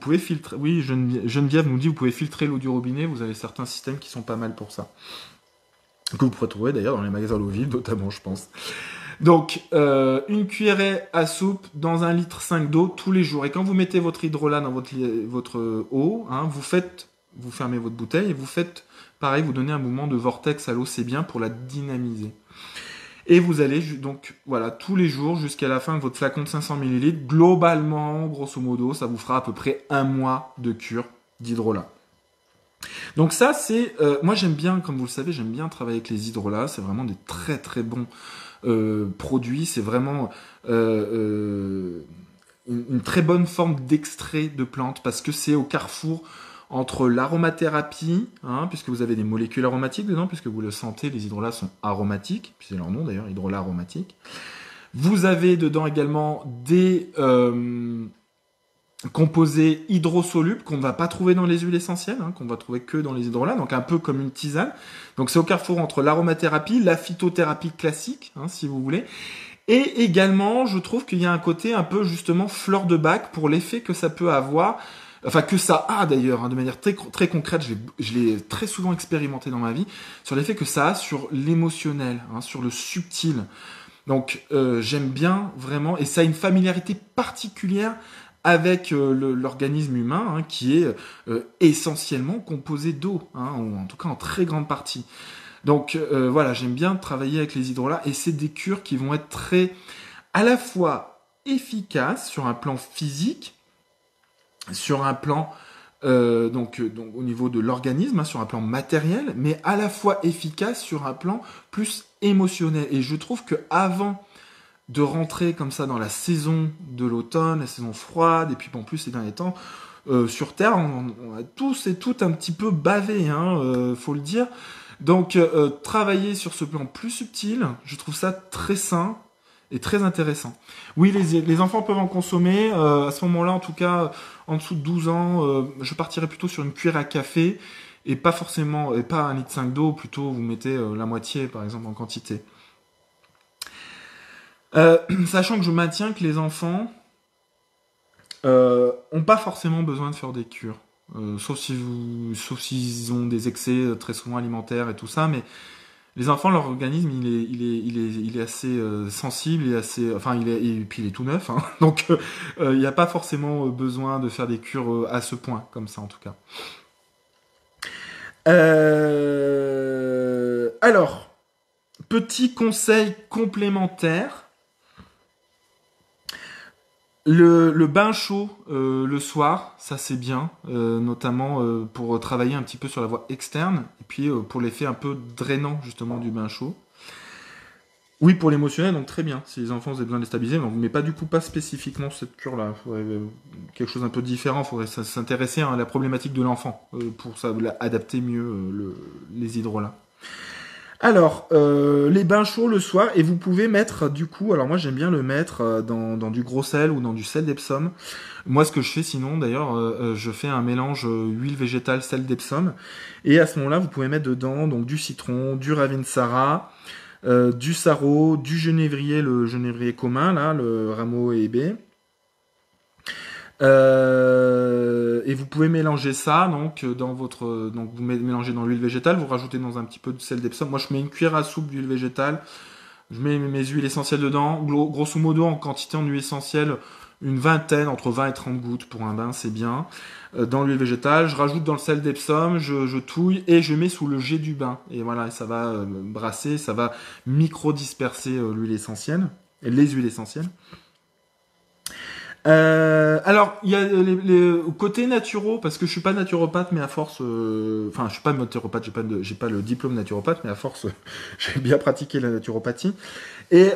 pouvez filtrer. Oui, Geneviève nous dit vous pouvez filtrer l'eau du robinet. Vous avez certains systèmes qui sont pas mal pour ça, que vous pourrez trouver d'ailleurs dans les magasins l'eau vive notamment, je pense. Donc, une cuillerée à soupe dans 1,5 litre d'eau tous les jours. Et quand vous mettez votre hydrolat dans votre eau, vous fermez votre bouteille et vous faites pareil, vous donnez un mouvement de vortex à l'eau, c'est bien pour la dynamiser. Et vous allez donc, voilà, tous les jours jusqu'à la fin de votre flacon de 500 ml. Globalement, grosso modo, ça vous fera à peu près 1 mois de cure d'hydrolat. Donc ça, c'est... moi, j'aime bien, comme vous le savez, j'aime bien travailler avec les hydrolats. C'est vraiment des très très bons produits. C'est vraiment une très bonne forme d'extrait de plantes parce que c'est au carrefour entre l'aromathérapie, puisque vous avez des molécules aromatiques dedans, puisque vous le sentez, les hydrolats sont aromatiques, puis c'est leur nom d'ailleurs, hydrolats aromatiques. Vous avez dedans également des composés hydrosolubles qu'on ne va pas trouver dans les huiles essentielles, qu'on va trouver que dans les hydrolats, donc un peu comme une tisane. Donc c'est au carrefour entre l'aromathérapie, la phytothérapie classique, si vous voulez. Et également, je trouve qu'il y a un côté un peu justement fleur de bac pour l'effet que ça peut avoir. Enfin, que ça a d'ailleurs, de manière très, très concrète, je l'ai très souvent expérimenté dans ma vie, sur l'effet que ça a sur l'émotionnel, sur le subtil. Donc, j'aime bien vraiment, et ça a une familiarité particulière avec l'organisme humain, qui est essentiellement composé d'eau, ou en tout cas en très grande partie. Donc, voilà, j'aime bien travailler avec les hydrolats, et c'est des cures qui vont être très, à la fois efficaces sur un plan physique, sur un plan donc au niveau de l'organisme, sur un plan matériel, mais à la fois efficace sur un plan plus émotionnel. Et je trouve que avant de rentrer comme ça dans la saison de l'automne, la saison froide, et puis en plus ces derniers temps, sur Terre, on a tous et toutes un petit peu bavé, faut le dire. Donc travailler sur ce plan plus subtil, je trouve ça très sain et très intéressant. Oui, les enfants peuvent en consommer. À ce moment-là, en tout cas, en dessous de 12 ans, je partirais plutôt sur une cuillère à café et pas forcément, et pas 1,5 litre d'eau, plutôt vous mettez la moitié, par exemple, en quantité. Sachant que je maintiens que les enfants ont pas forcément besoin de faire des cures. Sauf s'ils ont des excès très souvent alimentaires et tout ça, mais les enfants, leur organisme, il est assez sensible, et puis il est tout neuf, donc il n'y a pas forcément besoin de faire des cures à ce point, comme ça en tout cas. Alors, petit conseil complémentaire. Le bain chaud le soir, ça c'est bien, notamment pour travailler un petit peu sur la voie externe, et puis pour l'effet un peu drainant justement du bain chaud. Oui, pour l'émotionnel, donc très bien. Si les enfants ont besoin de les stabiliser, mais pas du coup pas spécifiquement cette cure-là. Il faudrait quelque chose un peu différent. Il faudrait s'intéresser à la problématique de l'enfant pour ça, adapter mieux les hydrolats. Alors, les bains chauds le soir, et vous pouvez mettre du coup, alors moi j'aime bien le mettre dans du gros sel ou dans du sel d'Epsom. Moi ce que je fais sinon d'ailleurs, je fais un mélange huile végétale, sel d'Epsom, et à ce moment-là vous pouvez mettre dedans donc du citron, du Ravinsara, du sarro, du genévrier, le genévrier commun là, le rameau hébé. Et vous pouvez mélanger ça donc dans votre donc vous mélangez dans l'huile végétale, vous rajoutez dans un petit peu de sel d'Epsom. Moi je mets une cuillère à soupe d'huile végétale, je mets mes huiles essentielles dedans, grosso modo en quantité en huile essentielle une vingtaine, entre 20 et 30 gouttes pour un bain, c'est bien. Dans l'huile végétale, je rajoute dans le sel d'Epsom, je touille et je mets sous le jet du bain. Et voilà, ça va brasser, ça va micro-disperser l'huile essentielle, les huiles essentielles. Alors, il y a les côtés naturaux, parce que je suis pas naturopathe, mais à force, enfin, je suis pas naturopathe, j'ai pas le diplôme naturopathe, mais à force, j'ai bien pratiqué la naturopathie. Et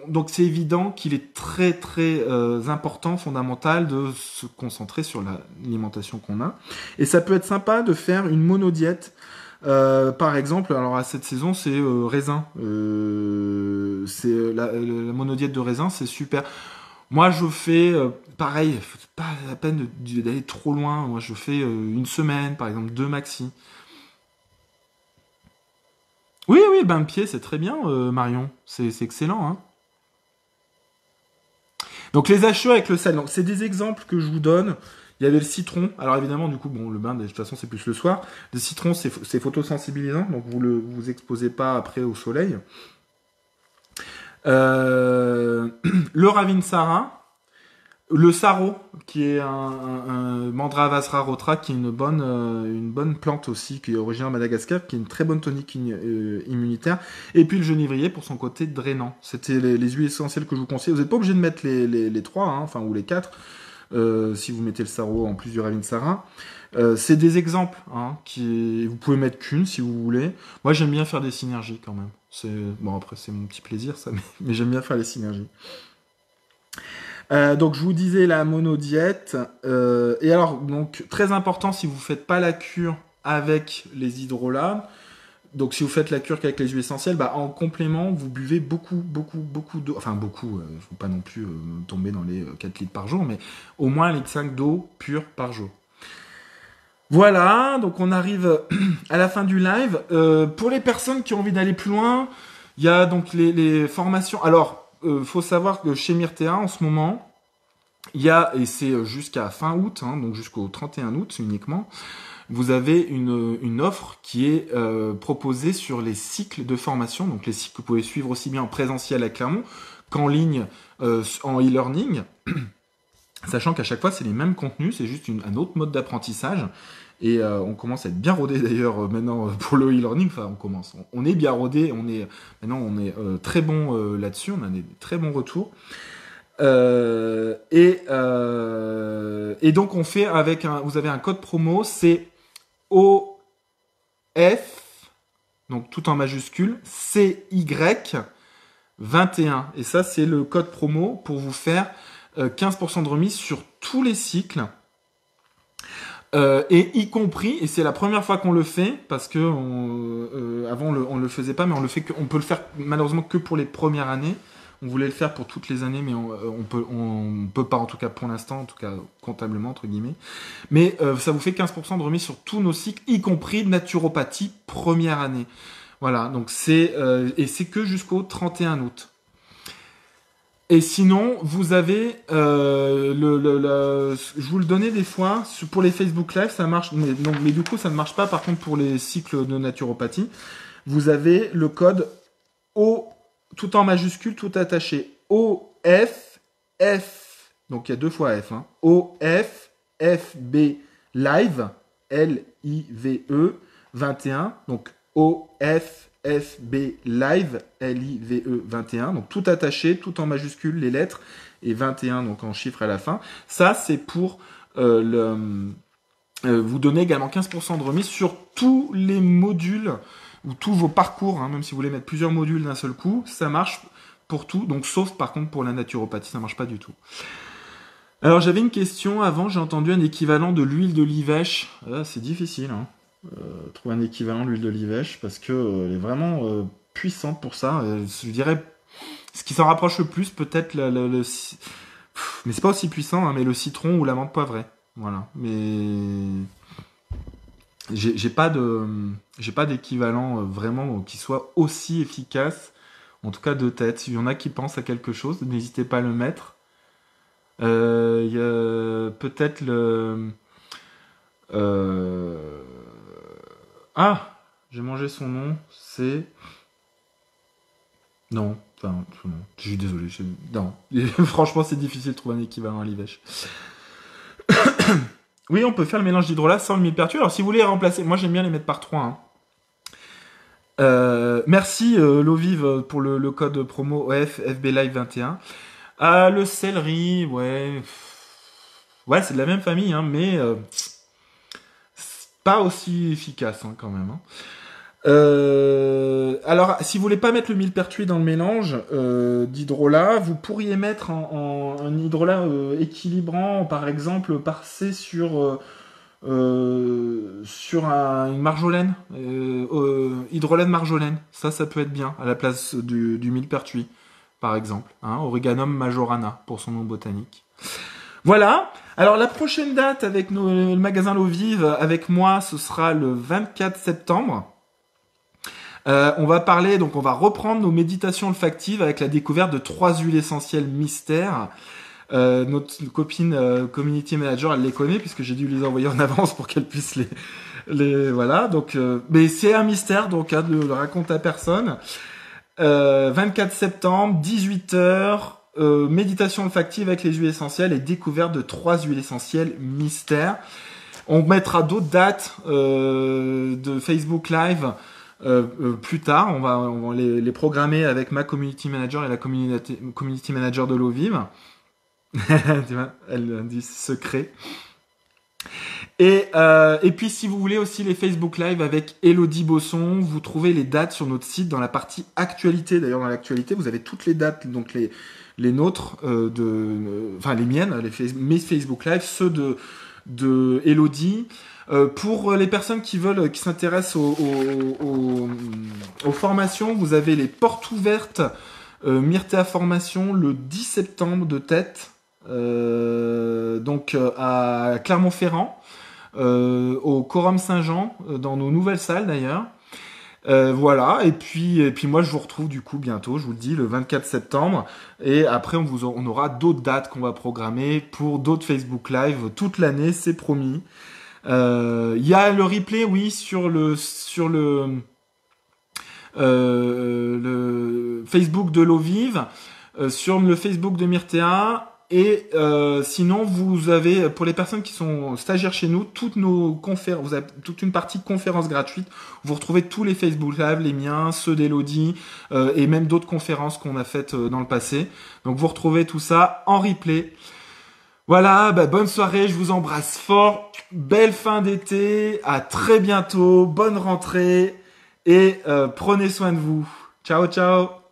donc c'est évident qu'il est très très important, fondamental de se concentrer sur l'alimentation qu'on a. Et ça peut être sympa de faire une monodiète. Par exemple, alors à cette saison, c'est raisin. La monodiète de raisin, c'est super. Moi, je fais pareil, pas la peine d'aller trop loin. Moi, je fais une semaine, par exemple, deux maxi. Oui, oui, bain de pied, c'est très bien, Marion. C'est excellent, hein. Donc, les hachures avec le sel. Donc, c'est des exemples que je vous donne. Il y avait le citron. Alors, évidemment, du coup, bon, le bain, de toute façon, c'est plus le soir. Le citron, c'est photosensibilisant. Donc, vous exposez pas après au soleil. Euh, le Ravinsara. Le sarro, qui est un Mandravasra rotra, qui est une bonne plante aussi, qui est originaire de Madagascar, qui est une très bonne tonique immunitaire. Et puis le genévrier pour son côté drainant. C'était les huiles essentielles que je vous conseille. Vous n'êtes pas obligé de mettre les trois, hein, enfin ou les quatre, si vous mettez le sarro en plus du Ravinsara. C'est des exemples, hein, vous pouvez mettre qu'une si vous voulez. Moi j'aime bien faire des synergies quand même. Bon après c'est mon petit plaisir ça, mais j'aime bien faire les synergies. Donc je vous disais la monodiète. Et alors donc très important si vous faites pas la cure avec les hydrolats. Donc si vous faites la cure qu'avec les huiles essentielles, bah, en complément vous buvez beaucoup d'eau. Enfin beaucoup, il ne faut pas non plus tomber dans les 4 litres par jour, mais au moins 1,5 litre d'eau pure par jour. Voilà, donc on arrive à la fin du live. Pour les personnes qui ont envie d'aller plus loin, il y a donc les formations. Alors, faut savoir que chez Myrtea, en ce moment, il y a, et c'est jusqu'à fin août, hein, donc jusqu'au 31 août uniquement, vous avez une offre qui est proposée sur les cycles de formation, donc les cycles que vous pouvez suivre aussi bien en présentiel à Clermont qu'en ligne en e-learning, sachant qu'à chaque fois c'est les mêmes contenus, c'est juste un autre mode d'apprentissage. Et on commence à être bien rodé d'ailleurs maintenant pour le e-learning. Enfin, on est bien rodé. Maintenant on est très bon là-dessus. On a des très bons retours. Et donc on fait vous avez un code promo, c'est OF, donc tout en majuscule, CY 21. Et ça c'est le code promo pour vous faire 15% de remise sur tous les cycles. Et y compris, et c'est la première fois qu'on le fait, parce que avant on le faisait pas, mais on peut le faire malheureusement que pour les premières années. On voulait le faire pour toutes les années, mais on peut pas en tout cas pour l'instant, en tout cas comptablement entre guillemets. Mais ça vous fait 15% de remise sur tous nos cycles, y compris naturopathie première année. Voilà, donc et c'est que jusqu'au 31 août. Et sinon, vous avez je vous le donnais des fois pour les Facebook Live, ça marche, mais du coup ça ne marche pas. Par contre pour les cycles de naturopathie, vous avez le code O tout en majuscule, tout attaché, OFF, donc il y a deux fois F, hein, OFFB Live, LIVE 21, donc OFFB Live, LIVE 21, donc tout attaché, tout en majuscule, les lettres, et 21, donc en chiffre à la fin. Ça, c'est pour vous donner également 15% de remise sur tous les modules ou tous vos parcours, hein, même si vous voulez mettre plusieurs modules d'un seul coup, ça marche pour tout, donc sauf par contre pour la naturopathie, ça marche pas du tout. Alors j'avais une question avant, j'ai entendu un équivalent de l'huile d'olivèche. Ah, c'est difficile, hein. trouver un équivalent de l'huile d'olivèche parce que elle est vraiment puissante pour ça. Je dirais ce qui s'en rapproche le plus, peut-être mais c'est pas aussi puissant, hein, mais le citron ou la menthe poivrée. Voilà. Mais j'ai pas d'équivalent vraiment qui soit aussi efficace. En tout cas de tête. S'il y en a qui pensent à quelque chose, n'hésitez pas à le mettre. Il y a peut-être le euh, ah, j'ai mangé son nom. C'est non. Enfin, non. Je suis désolé. Non. Franchement, c'est difficile de trouver un équivalent à l'ivèche. Oui, on peut faire le mélange d'hydrolat sans le millepertuis. Alors, si vous voulez remplacer, moi j'aime bien les mettre par 3. Hein. Merci l'eau vive pour le code promo OF FB Live 21. Ah, le céleri, ouais. Ouais, c'est de la même famille, hein, mais c'est pas aussi efficace hein, quand même. Hein. Alors, si vous voulez pas mettre le millepertuis dans le mélange d'hydrolat, vous pourriez mettre un hydrolat équilibrant, par exemple, passer sur une marjolaine, hydrolat de marjolaine. Ça peut être bien à la place du millepertuis, par exemple. Hein, Oreganum majorana pour son nom botanique. Voilà. Alors la prochaine date avec le magasin L'eau vive avec moi, ce sera le 24 septembre. On va parler, donc on va reprendre nos méditations olfactives avec la découverte de 3 huiles essentielles mystères. Notre copine community manager, elle les connaît puisque j'ai dû les envoyer en avance pour qu'elle puisse les voilà. Donc, mais c'est un mystère, donc hein, ne le raconte à personne. 24 septembre, 18h, méditation olfactive avec les huiles essentielles et découverte de 3 huiles essentielles mystères. On mettra d'autres dates de Facebook Live plus tard. On va les programmer avec ma community manager et la community manager de l'eau vive. Tu vois, elle dit secret. Et puis si vous voulez aussi les Facebook Live avec Elodie Bosson, vous trouvez les dates sur notre site dans la partie actualité. D'ailleurs dans l'actualité vous avez toutes les dates, donc les nôtres, enfin les miennes, mes Facebook Live, ceux de Elodie. Pour les personnes qui s'intéressent aux formations, vous avez les portes ouvertes Myrtea Formation le 10 septembre de tête, donc à Clermont-Ferrand, au Quorum Saint-Jean, dans nos nouvelles salles d'ailleurs. Voilà, et puis moi je vous retrouve du coup bientôt, je vous le dis, le 24 septembre. Et après on aura d'autres dates qu'on va programmer pour d'autres Facebook Live toute l'année, c'est promis. Il y a le replay, oui, sur le Facebook de l'eau vive, sur le Facebook de Myrtea. Et sinon, vous avez, pour les personnes qui sont stagiaires chez nous, toutes nos conférences, vous avez toute une partie conférences gratuites. Vous retrouvez tous les Facebook Live, les miens, ceux d'Elodie, et même d'autres conférences qu'on a faites dans le passé. Donc vous retrouvez tout ça en replay. Voilà, bonne soirée, je vous embrasse fort. Belle fin d'été, à très bientôt, bonne rentrée et prenez soin de vous. Ciao, ciao.